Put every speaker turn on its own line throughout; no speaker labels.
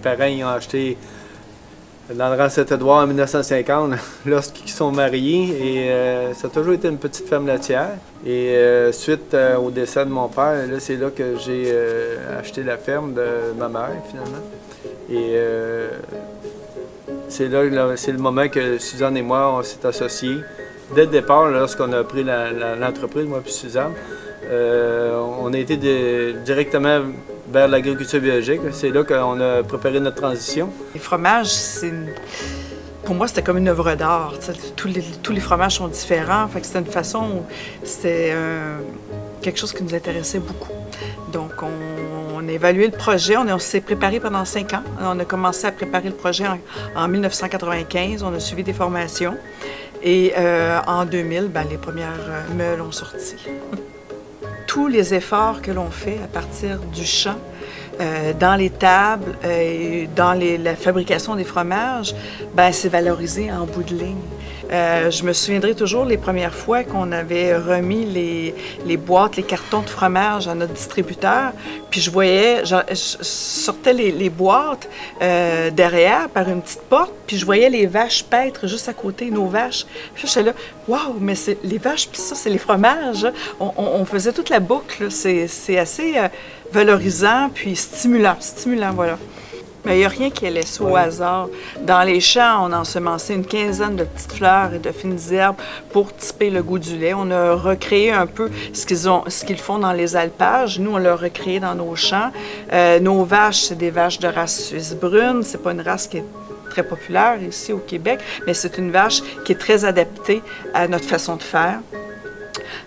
parents ils ont acheté dans le rang Saint-Édouard en 1950, lorsqu'ils sont mariés. Et ça a toujours été une petite ferme laitière. Et suite au décès de mon père, là, c'est là que j'ai acheté la ferme de ma mère, finalement. Et c'est le moment que Suzanne et moi, on s'est associés. Dès le départ, lorsqu'on a pris l'entreprise, moi et Suzanne, on a été directement vers l'agriculture biologique. C'est là qu'on a préparé notre transition.
Les fromages, pour moi, c'était comme une œuvre d'art. Tous les fromages sont différents. Fait que c'était une façon, c'était quelque chose qui nous intéressait beaucoup. Donc, on a évalué le projet. On s'est préparé pendant 5 ans. On a commencé à préparer le projet en 1995. On a suivi des formations. Et en 2000, les premières meules ont sorti. Tous les efforts que l'on fait à partir du champ, dans les tables, dans la fabrication des fromages, c'est valorisé en bout de ligne. Je me souviendrai toujours les premières fois qu'on avait remis les boîtes, les cartons de fromage à notre distributeur, puis je sortais les boîtes derrière par une petite porte, puis je voyais les vaches paître juste à côté, nos vaches. Puis j'étais là, waouh, mais c'est les vaches, puis ça, c'est les fromages. On faisait toute la boucle, c'est assez valorisant, puis stimulant, voilà. Mais il n'y a rien qui est laissé au hasard. Dans les champs, on a ensemencé une quinzaine de petites fleurs et de fines herbes pour typer le goût du lait. On a recréé un peu ce qu'ils font dans les alpages. Nous, on l'a recréé dans nos champs. Nos vaches, c'est des vaches de race suisse brune. C'est pas une race qui est très populaire ici au Québec, mais c'est une vache qui est très adaptée à notre façon de faire.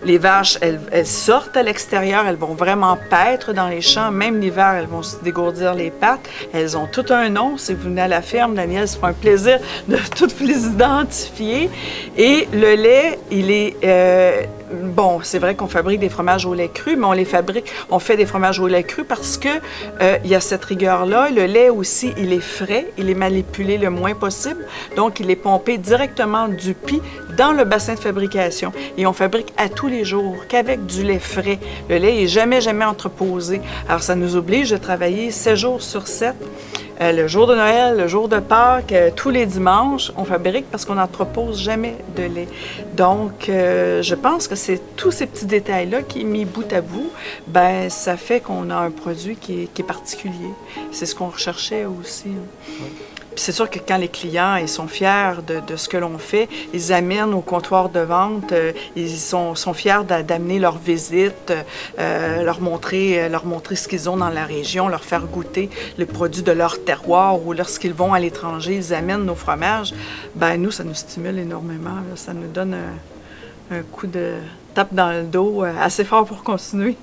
Les vaches, elles sortent à l'extérieur, elles vont vraiment paître dans les champs. Même l'hiver, elles vont se dégourdir les pattes. Elles ont tout un nom. Si vous venez à la ferme, Daniel, c'est un plaisir de toutes les identifier. Et le lait, il est... bon, c'est vrai qu'on fabrique des fromages au lait cru, mais on fait des fromages au lait cru parce que il y a cette rigueur-là. Le lait aussi, il est frais, il est manipulé le moins possible. Donc, il est pompé directement du pis dans le bassin de fabrication. Et on fabrique à tous les jours qu'avec du lait frais. Le lait n'est jamais entreposé. Alors, ça nous oblige de travailler 7 jours sur 7. Le jour de Noël, le jour de Pâques, tous les dimanches, on fabrique parce qu'on n'entrepose jamais de lait. Donc, je pense que c'est tous ces petits détails-là qui, mis bout à bout, ça fait qu'on a un produit qui est particulier. C'est ce qu'on recherchait aussi. Oui. Puis c'est sûr que quand les clients ils sont fiers de ce que l'on fait, ils amènent au comptoir de vente, ils sont fiers d'amener leur visite, leur montrer ce qu'ils ont dans la région, leur faire goûter les produits de leur terroir ou lorsqu'ils vont à l'étranger, ils amènent nos fromages. Nous, ça nous stimule énormément. Là. Ça nous donne un coup de tape dans le dos assez fort pour continuer.